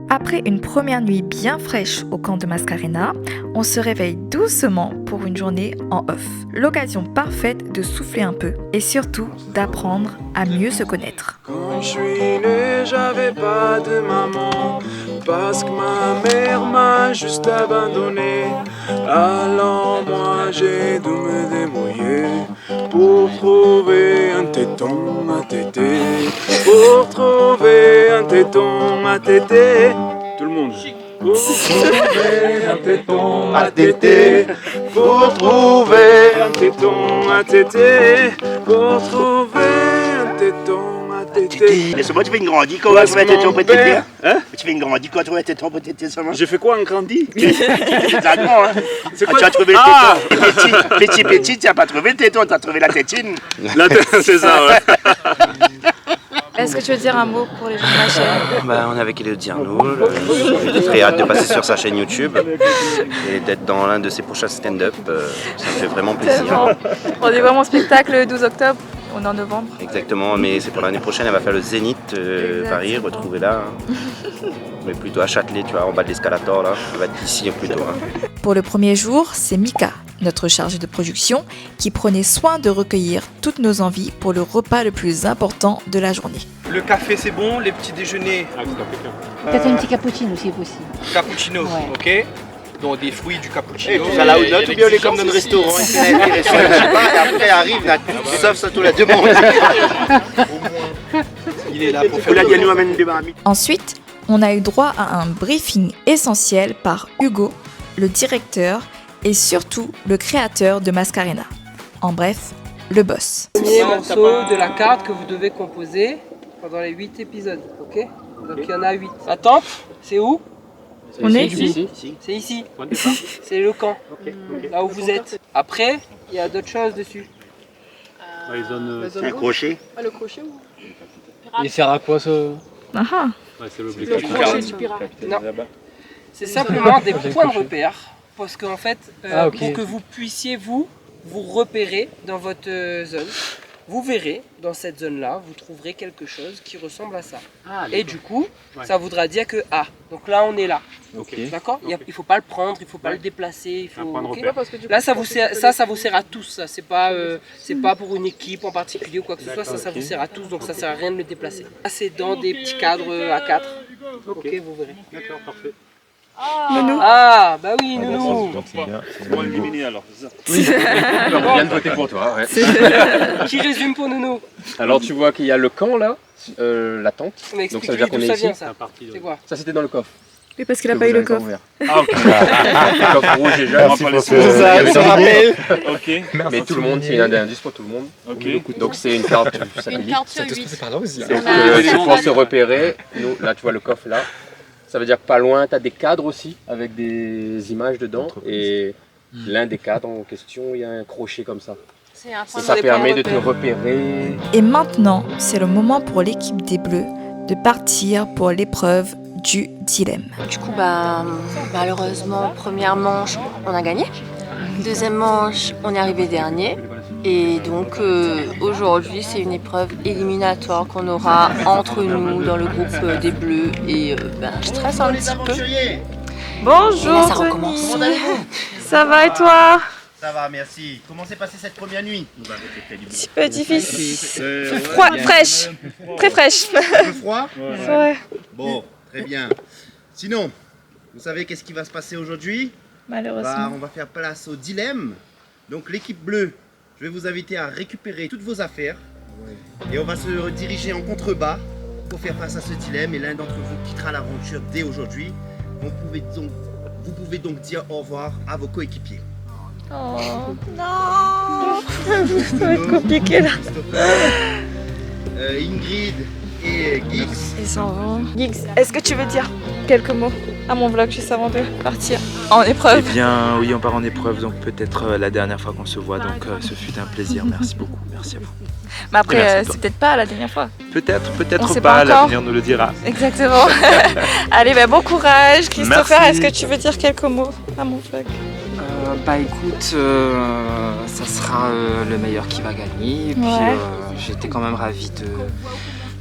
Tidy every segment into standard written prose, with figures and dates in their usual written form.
Après une première nuit bien fraîche au camp de Mascarena, on se réveille doucement pour une journée en off. L'occasion parfaite de souffler un peu et surtout d'apprendre à mieux se connaître. Quand je suis né, j'avais pas de maman, parce que ma mère m'a juste abandonné. Alors moi j'ai dû me débrouiller pour trouver un téton à téter, pour trouver un téton à téter. Tout le monde. Pour trouver un téton à téter, pour trouver un téton à téter, pour trouver un téton à téter. Laisse-moi, tu fais une grandie quand tu vas téton pour téter. Hein? Tu fais une grandie quand tu vas téton pour téter seulement. J'ai fait quoi, un grandi? Exactement, hein. C'est quoi? Tu as trouvé le téton. Petit, tu n'as pas trouvé le téton, tu as trouvé la tétine. C'est ça, ouais. Est-ce que tu veux dire un mot pour les gens de la chaîne? On est avec Elodie Arnaud, j'ai très hâte de passer sur sa chaîne YouTube et d'être dans l'un de ses prochains stand-up, ça me fait vraiment plaisir. On est vraiment au spectacle le 12 octobre, on est en novembre. Exactement, mais c'est pour l'année prochaine, elle va faire le Zénith Paris, retrouvez-la. Mais plutôt à Châtelet, tu vois, en bas de l'escalator, là, elle va être ici plutôt. Hein. Pour le premier jour, c'est Mika, notre chargée de production, qui prenait soin de recueillir toutes nos envies pour le repas le plus important de la journée. Le café c'est bon, les petits déjeuners. Peut-être un petit cappuccino si possible. Cappuccino, Ouais. ok. Donc des fruits du cappuccino. Ça là où notre ou bien les comme dans le restaurant. Après arrive, on a tout sauf ça, tout la demande. Il est là pour faire Là, il y a nous amène des barami. Ensuite, on a eu droit à un briefing essentiel par Hugo, le directeur et surtout le créateur de Mascarena. En bref, le boss. Premier morceau de la carte que vous devez composer pendant les 8 épisodes, ok? Donc il y en a 8. La tente, c'est où? On est ici. C'est ici. C'est le camp, là où vous êtes. Après, il y a d'autres choses dessus. Un crochet. Le crochet ou? Il sert à quoi ça? Ah, Le crochet du pirate. Non, c'est simplement des points de repère. Parce qu'en fait, pour que vous puissiez vous repérer dans votre zone, vous verrez dans cette zone-là, vous trouverez quelque chose qui ressemble à ça. Et du coup, ça voudra dire que donc là on est là. D'accord? Il ne faut pas le prendre, il ne faut pas le déplacer. Il faut, Là, ça vous sert à tous. Ça, c'est pas pour une équipe en particulier ou quoi que ce soit. Ça vous sert à tous, donc ça sert à rien de le déplacer. Là, c'est dans des petits cadres A4. Ok, vous verrez. D'accord, parfait. Nounou. Ah, bah oui, Nounou. C'est bon éliminé alors, c'est ça? On vient de voter pour toi. Ouais. Qui résume pour Nounou? Alors tu vois qu'il y a le camp là, la tente. Mais Donc ça veut dire qu'on d'où est ça ici. vient ça? C'est quoi? Ça c'était dans le coffre. Oui, parce qu'il a pas eu le coffre. Ah, ok. Le coffre rouge déjà. On va pas laisser Ok. Mais tout le monde, c'est un indice pour tout le monde. Ok. Donc c'est une carte satellite. Une carte sur 8. Donc c'est pour se repérer. Nous, là tu vois le coffre là. Ça veut dire que pas loin, tu as des cadres aussi avec des images dedans. Et l'un des cadres en question, il y a un crochet comme ça. C'est un Et ça permet de te repérer. Et maintenant, c'est le moment pour l'équipe des Bleus de partir pour l'épreuve du dilemme. Du coup, malheureusement, première manche, on a gagné. Deuxième manche, on est arrivé dernier. Et donc, aujourd'hui, c'est une épreuve éliminatoire qu'on aura entre nous dans le groupe des Bleus. Et je stresse un petit peu. Bonjour, Et là, ça Tony. recommence. Ça va et toi? Ça va, merci. Comment s'est passée cette première nuit? Un petit peu difficile. Froid, fraîche. Très fraîche. Un peu froid? Ouais. Bon, très bien. Sinon, vous savez qu'est-ce qui va se passer aujourd'hui? Malheureusement. On va faire place au dilemme. Donc l'équipe bleue, je vais vous inviter à récupérer toutes vos affaires. Et on va se rediriger en contrebas pour faire face à ce dilemme. Et l'un d'entre vous quittera l'aventure dès aujourd'hui. Vous pouvez donc dire au revoir à vos coéquipiers. Oh non. Ça va être compliqué là. Ingrid et Gix. Ils s'en vont. Giggs, est-ce que tu veux dire quelques mots à mon vlog juste avant de partir en épreuve? Eh bien, oui, on part en épreuve, donc peut-être la dernière fois qu'on se voit, donc ce fut un plaisir. Merci beaucoup, merci à vous. Mais après, Merci à toi. c'est peut-être pas la dernière fois. Peut-être, On peut-être sait pas, pas encore. l'avenir nous le dira. Exactement. Allez, bon courage. Christopher, Merci. est-ce que tu veux dire quelques mots à mon vlog? Écoute, ça sera le meilleur qui va gagner. Et puis Ouais. j'étais quand même ravi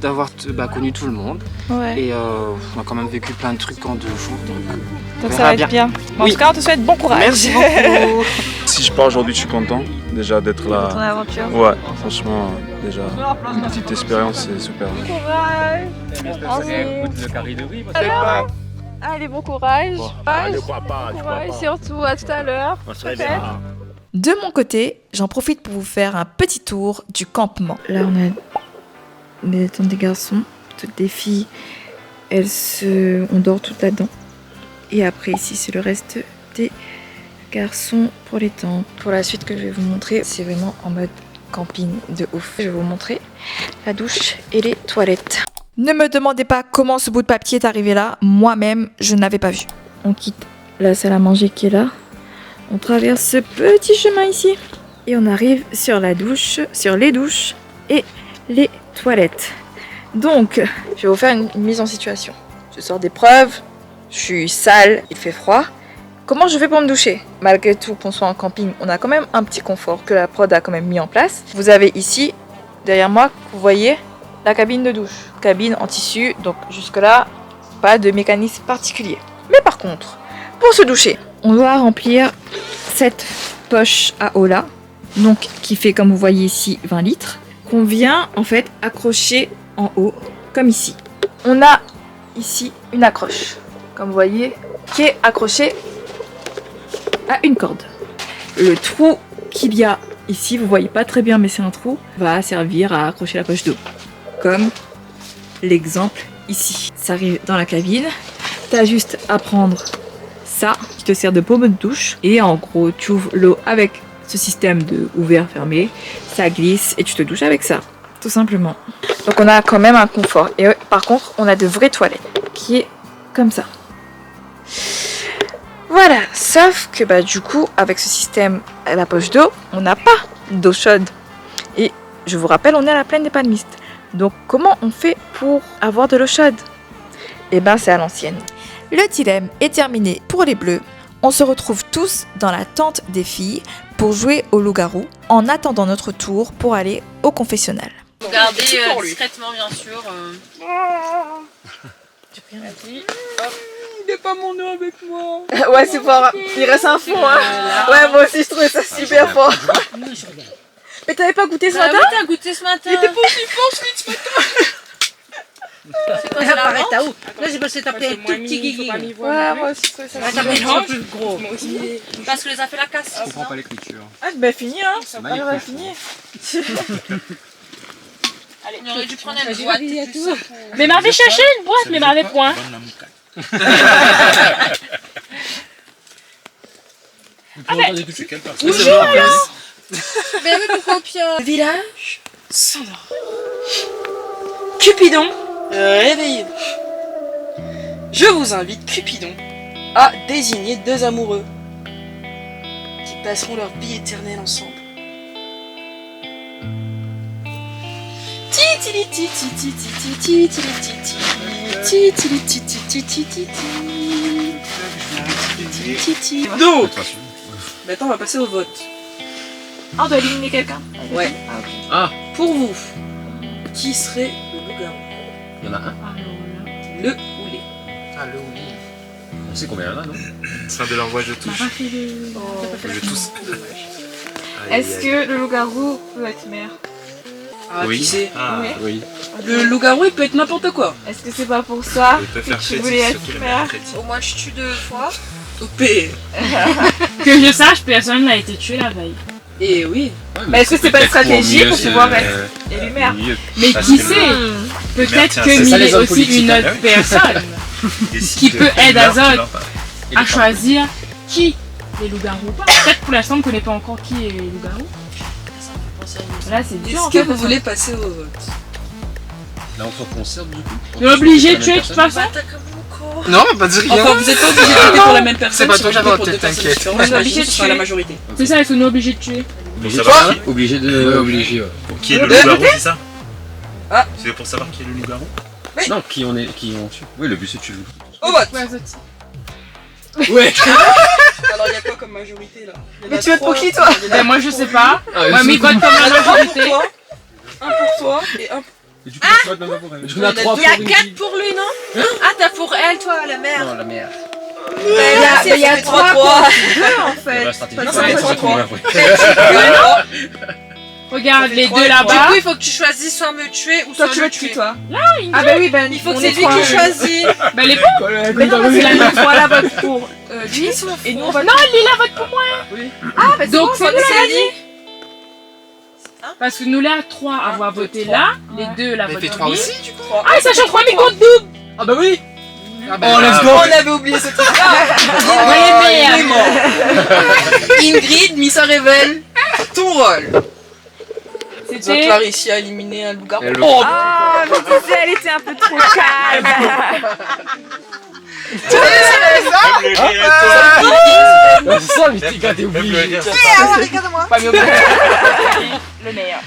d'avoir connu tout le monde. Ouais. Et on a quand même vécu plein de trucs en 2 jours. Donc ça va être bien. Bon, Oui. En tout cas, on te souhaite bon courage. Merci beaucoup. Si je pars aujourd'hui, je suis content déjà d'être Ton là. aventure. Ouais, franchement, déjà, une petite expérience, c'est super. Bon courage. Le carré de riz. Allez, bon courage. Ne crois pas, Bon courage, surtout à tout à l'heure. On se réveillera. De mon côté, j'en profite pour vous faire un petit tour du campement. Là, on a les tentes des garçons, toutes les filles, on dort toutes là-dedans. Et après, ici, c'est le reste des garçons pour les tentes. Pour la suite que je vais vous montrer, c'est vraiment en mode camping de ouf. Je vais vous montrer la douche et les toilettes. Ne me demandez pas comment ce bout de papier est arrivé là. Moi-même, je ne l'avais pas vu. On quitte la salle à manger qui est là. On traverse ce petit chemin ici et on arrive sur la douche, sur les douches et les toilettes. Donc, je vais vous faire une mise en situation. Je sors d'épreuve, je suis sale, il fait froid. Comment je fais pour me doucher? Malgré tout, qu'on soit en camping, on a quand même un petit confort que la prod a quand même mis en place. Vous avez ici, derrière moi, vous voyez la cabine de douche. Cabine en tissu, donc jusque là, pas de mécanisme particulier. Mais par contre, pour se doucher, on doit remplir cette poche à eau là, donc qui fait comme vous voyez ici 20 litres, qu'on vient en fait accrocher en haut, comme ici. On a ici une accroche, comme vous voyez, qui est accrochée à une corde. Le trou qu'il y a ici, vous voyez pas très bien mais c'est un trou, va servir à accrocher la poche d'eau, comme l'exemple ici. Ça arrive dans la cabine, t'as juste à prendre ça qui te sert de pompe de douche et en gros tu ouvres l'eau avec ce système de ouvert-fermé, ça glisse et tu te douches avec ça, tout simplement. Donc on a quand même un confort et par contre on a de vraies toilettes qui est comme ça. Voilà, sauf que du coup avec ce système à la poche d'eau, on n'a pas d'eau chaude et je vous rappelle on est à la plaine des Palmistes. Donc comment on fait pour avoir de l'eau chaude? Eh ben c'est à l'ancienne. Le dilemme est terminé pour les bleus. On se retrouve tous dans la tente des filles pour jouer au loup-garou en attendant notre tour pour aller au confessionnal. Regardez discrètement bien sûr. Il n'est pas mon nom avec moi. Ouais, c'est fort. Il reste un fond. Hein. Ouais, moi aussi je trouvais ça super fort. Mais t'avais pas goûté ce matin? Oui, t'as goûté ce matin. Il était pas aussi fort celui de ce matin. C'est quoi, c'est la vente? Là, j'ai passé taper un tout petit guigui. Ouais, moi aussi je trouvais ça super Un peu gros. Parce que les a fait la casse. Je comprends pas l'écriture. Ah, ben fini hein. On va finir. Allez, on aurait dû prendre une boîte. Mais m'avait cherché une boîte, mais m'avait point. Ah mais où joue alors? Mais oui, pourquoi au pire? Village s'endort. Cupidon, réveillez-vous. Je vous invite, Cupidon, à désigner 2 amoureux qui passeront leur vie éternelle ensemble. Donc, maintenant on va passer au vote. Ah, on doit éliminer quelqu'un. Ouais. Ah, ok. Pour vous, qui serait le loup-garou? Il y en a un. Le ou les? Ah, le oui. On sait combien il y en a, non? Ça de leur voix, je touche. Je tousse. Est-ce que le loup-garou peut être mère? Ah, Oui. qui c'est? Ah, Ouais. oui. Le loup-garou il peut être n'importe quoi. Est-ce que c'est pas pour ça Je peux que faire tu crédit, voulais être surtout les mère? mères crédit. Au moins je tue 2 fois. OP. Que je sache, personne n'a été tué la veille. Et oui. Mais est-ce que c'est pas une stratégie pour pouvoir être élu maire? Mais qui sait? Peut-être qu'il y a aussi une autre personne qui peut aider Azot à choisir qui les loups-garous ou pas. Peut-être pour l'instant on ne connaît pas encore qui est les loups-garous. Là c'est dur. Est-ce que vous voulez passer au vote? Là, on se conserve du coup. On est obligé de tuer de toute façon. Non, pas dire rien. Enfin, vous êtes pas obligé de voter pour la même personne. C'est pas toi si qui vous vas votez voter, pour 2 personnes t'inquiète. différentes, On est j'imagine obligé que de ce sera la tuer. majorité. C'est ça, on est obligé de tuer. Obligé Quoi de. Obligé de. Obligé, ouais. Pour qui est le loup-garou, c'est ça? Ah. C'est pour savoir qui est le loup-garou? Non, qui on tue. Oui, le but c'est de tuer le loup. Au vote. Ouais, Azot. Ouais. Alors il y a quoi comme majorité là? Mais tu votes pour qui toi? Ben moi je sais pas. Ah, Moi mais vote comme la majorité. Un pour toi et un. Et du coup, tu vas dans la forêt. Il y a 4 pour lui, non? Ah, t'as pour elle, toi, la mère. Non, la mère. Il y a 3 pour eux, en fait. La stratégie, Non, ça va c'est être pas trop trois. Regarde les deux Du là-bas. coup, il faut que tu choisisses soit me tuer ou soit tu veux le tuer, tuer. toi? Là, Ingrid. Ah bah oui, ben Il faut que on c'est est lui trois. qui choisit. Bah elle est bon. Mais non, parce que voilà vote pour lui et nous on vote. Non, Lila vote pour moi. Ah bah Donc c'est c'est bon, nous c'est là. Parce que nous là, 3 avoir voté là, les 2 la Mais votent fais en 3 lui. aussi, du coup. Ah, ça change 3000 contre double. Ah bah oui. Ah Oh, let's go. On avait oublié ce truc. Ouais, mais Ingrid, Missa révèle ton rôle. Donc c'était Clarissa a éliminé un loup-garou. Et le- Oh, Ah, je disais, elle était un peu trop calme. C'est ça, mais t'es gâté obligé. regarde-moi. Pas mieux. Le meilleur.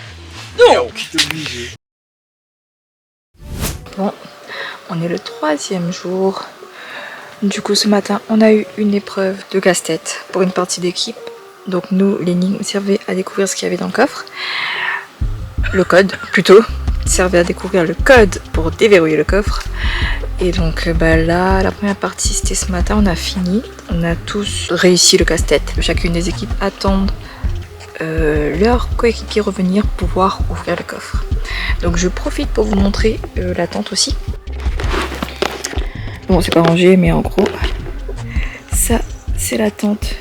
Bon, on est le 3e jour. Du coup, ce matin, on a eu une épreuve de casse-tête pour une partie d'équipe. Donc nous, l'énigme servait à découvrir ce qu'il y avait dans le coffre. Le code, plutôt, servait à découvrir le code pour déverrouiller le coffre. Et donc là, la première partie, c'était ce matin, on a fini. On a tous réussi le casse-tête. Chacune des équipes attendent leur coéquipier revenir pour pouvoir ouvrir le coffre. Donc je profite pour vous montrer la tente aussi. Bon, c'est pas rangé, mais en gros, ça c'est la tente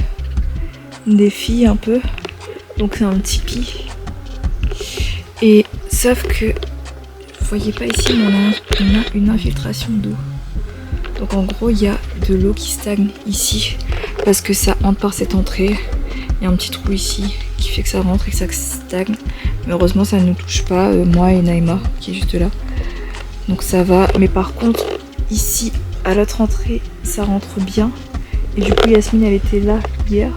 des filles un peu. Donc c'est un tipi. Et sauf que vous voyez pas ici, mais on a une infiltration d'eau. Donc en gros, il y a de l'eau qui stagne ici parce que ça entre par cette entrée. Il y a un petit trou ici qui fait que ça rentre et que ça stagne. Mais heureusement, ça ne nous touche pas, moi et Naïma qui est juste là. Donc ça va. Mais par contre, ici, à l'autre entrée, ça rentre bien. Et du coup, Yasmine, elle était là hier.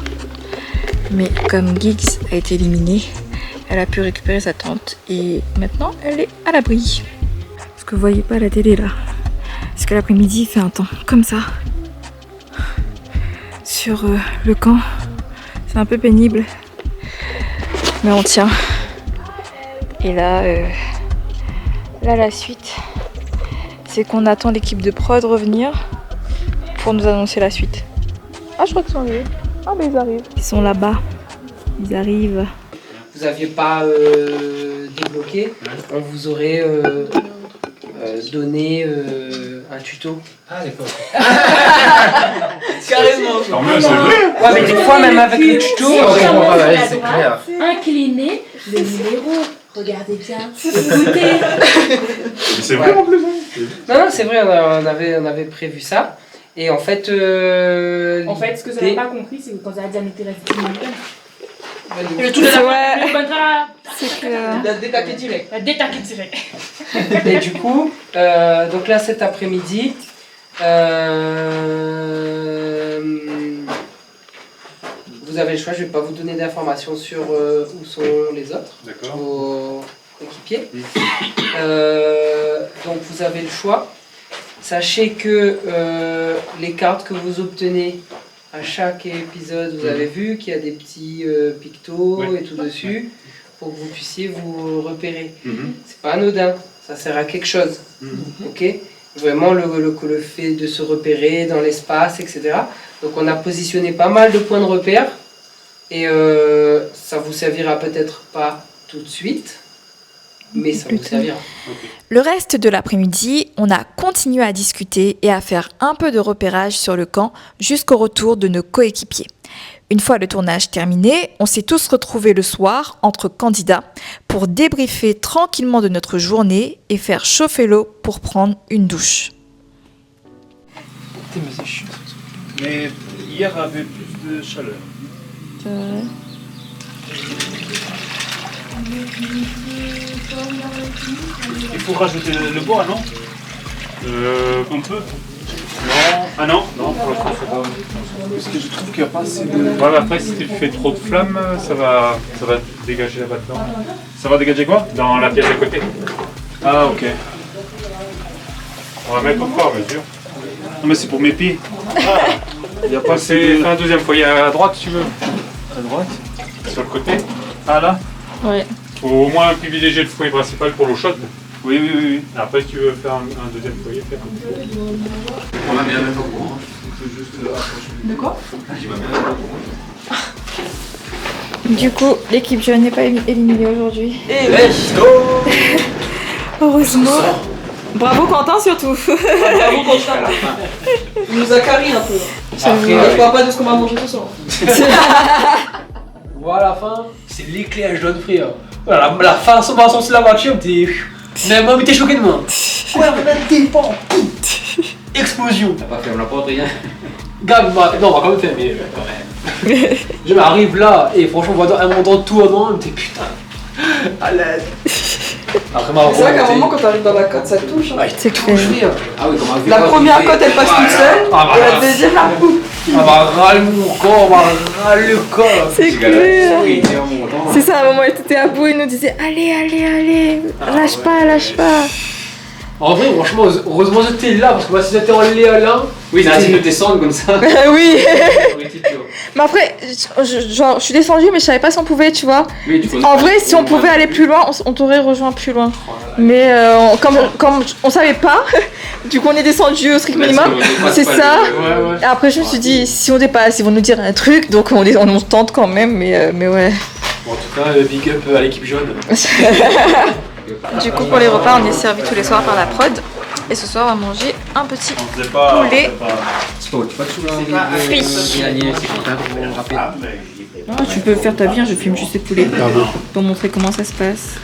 Mais comme Giggs a été éliminée, elle a pu récupérer sa tente. Et maintenant, elle est à l'abri. Parce que vous voyez pas la télé là. Parce que l'après-midi, il fait un temps comme ça. Sur le camp. C'est un peu pénible. Mais on tient. Et là, la suite, c'est qu'on attend l'équipe de prod revenir pour nous annoncer la suite. Ah, je crois qu'ils sont arrivés. Ah, mais ils arrivent. Ils sont là-bas. Ils arrivent. Vous n'aviez pas débloqué, on vous aurait donné un tuto. Ah, d'accord. Carrément. Tant mieux, c'est vrai. Ouais, mais des fois, même avec le tuto, c'est clair. inclinez le numéro. Regardez bien. Écoutez. Mais c'est vrai en plus. Non, c'est vrai, on avait prévu ça. Et en fait... En fait, ce que j'avais pas compris, c'est que quand elle a dit à mes le tout de la C'est que... détaquer direct. détaquer direct. Et du coup, donc là cet après-midi, vous avez le choix, je ne vais pas vous donner d'informations sur où sont les autres, vos équipiers. Donc vous avez le choix. Sachez que les cartes que vous obtenez à chaque épisode, vous avez vu qu'il y a des petits pictos et tout dessus pour que vous puissiez vous repérer. C'est pas anodin, ça sert à quelque chose. Ok ? Vraiment le fait de se repérer dans l'espace, etc. Donc on a positionné pas mal de points de repère et ça vous servira peut-être pas tout de suite, mais ça vous servira. Le reste de l'après-midi, on a continué à discuter et à faire un peu de repérage sur le camp jusqu'au retour de nos coéquipiers. Une fois le tournage terminé, on s'est tous retrouvés le soir entre candidats pour débriefer tranquillement de notre journée et faire chauffer l'eau pour prendre une douche. Mais c'est chiant. Mais hier avait plus de chaleur. Il faut rajouter le bois, non On peut. Non. Ah non. Non, pour l'instant c'est pas. Parce que je trouve qu'il n'y a pas assez de. Ouais, mais après si tu fais trop de flammes, ça va dégager là-bas dedans. Ça va dégager quoi? Dans la pièce à côté. Ah ok. On va mettre au fur et à mesure. Non mais c'est pour mes pieds. Il y a pas assez. Fais un deuxième foyer à droite si tu veux. À droite? Sur le côté. Ah là? Ouais. Faut au moins privilégier le foyer principal pour l'eau chaude. Oui, oui, oui, oui. Après, si tu veux faire un deuxième foyer, faire un peu. On va bien mettre au courant. De quoi? Du coup, l'équipe jeune n'est pas éliminée aujourd'hui. Et Let's go. Heureusement. bravo Quentin surtout. Bravo Quentin. Il nous a carré un peu. Je parle pas de ce qu'on va manger ce soir. Voilà la fin, c'est l'éclairage de notre frère. Voilà, la fin, son passant sur la voiture, mais moi, t'es choqué de moi. Ouais, on a des pans. Explosion. T'as pas fermé la porte, rien. Gab, non, on va quand même faire, mais quand même. Je m'arrive là, et franchement, on voit un moment tout en moi, mais putain. À l'aide. C'est vrai qu'à un moment, quand t'arrives dans la côte, ça touche. Hein. C'est clair. Ah oui, comment La première côte, elle passe toute seule, et la deuxième, la coupe. On va râler mon corps, on va râler le corps. C'est clair. C'est ça, à un moment, elle était à bout, il nous disait allez, allez, allez, lâche pas, lâche pas. En vrai, franchement, heureusement que j'étais là, parce que moi, si j'étais en Léa, oui, t'as dit de descendre comme ça. Oui. Mais après, je suis descendue, mais je savais pas si on pouvait, tu vois. Oui, en vrai, si on pouvait aller plus loin, on t'aurait rejoint plus loin. Mais comme on savait pas, du coup on est descendu au strict minimum, c'est ça. Et après je me suis dit, si on dépasse, ils vont nous dire un truc, donc on tente quand même, mais ouais. Bon, en tout cas, big up à l'équipe jaune. Du coup pour les repas, on est servi tous les soirs par la prod. Et ce soir on va manger un petit poulet frit. Tu peux faire ta vie, je filme juste les poulets pour montrer comment ça se passe.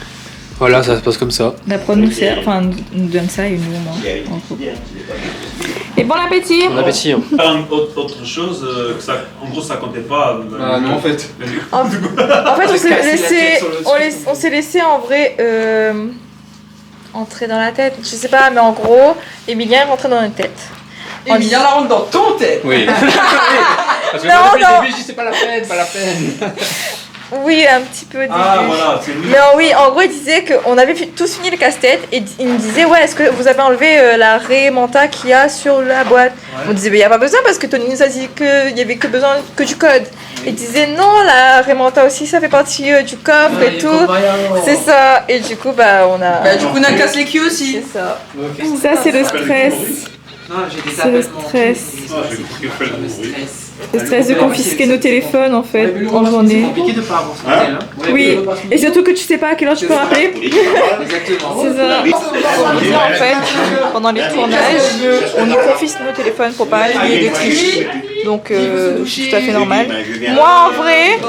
Voilà, ça se passe comme ça. La prod nous sert, enfin nous donne ça et nous on mange. Et bon appétit. Bon appétit. Autre chose, en gros ça comptait pas. Non en fait. En fait on s'est laissé en vrai entrer dans la tête. Je sais pas, mais en gros, Emilien est rentré dans notre tête. Emilien la rentre dans ton tête. Oui. Parce que non, moi depuis non. le début je dis c'est pas la peine, pas la peine. Oui, un petit peu au début. Ah voilà, c'est lui. Mais oui, en gros, il disait qu'on avait tous fini le casse-tête et il me disait ouais, est-ce que vous avez enlevé la Manta qu'il y a sur la boîte? On disait mais il n'y a pas besoin parce que Tony nous a dit qu'il n'y avait que besoin que du code. Et il disait non, la Manta aussi ça fait partie du coffre et tout. C'est ça. Et du coup bah on a. Bah du coup on a casse les culs aussi. C'est ça. Ça c'est le stress. C'est le stress. Le stress de confisquer nos téléphones en fait en journée. C'est compliqué de pas avoir son tel, hein. Oui, et surtout que tu sais pas à quelle heure tu peux rappeler. Exactement. C'est ça. En fait, pendant les tournages, on nous confisque nos téléphones pour pas qu'il y ait des triches. Donc c'est tout à fait normal. Moi en vrai,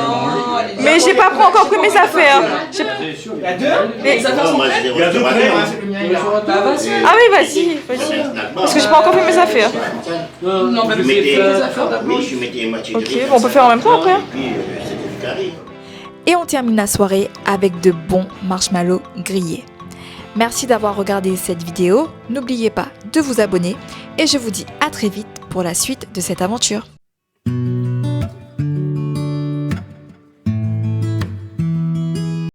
mais j'ai pas encore pris mes affaires. Il y a deux. Ah oui, vas-y. Parce que j'ai pas encore pris mes affaires. Non, mais vous avez fait les affaires d'abord. Ok, bon, on peut faire en même temps après. Et on termine la soirée avec de bons marshmallows grillés. Merci d'avoir regardé cette vidéo. N'oubliez pas de vous abonner et je vous dis à très vite pour la suite de cette aventure.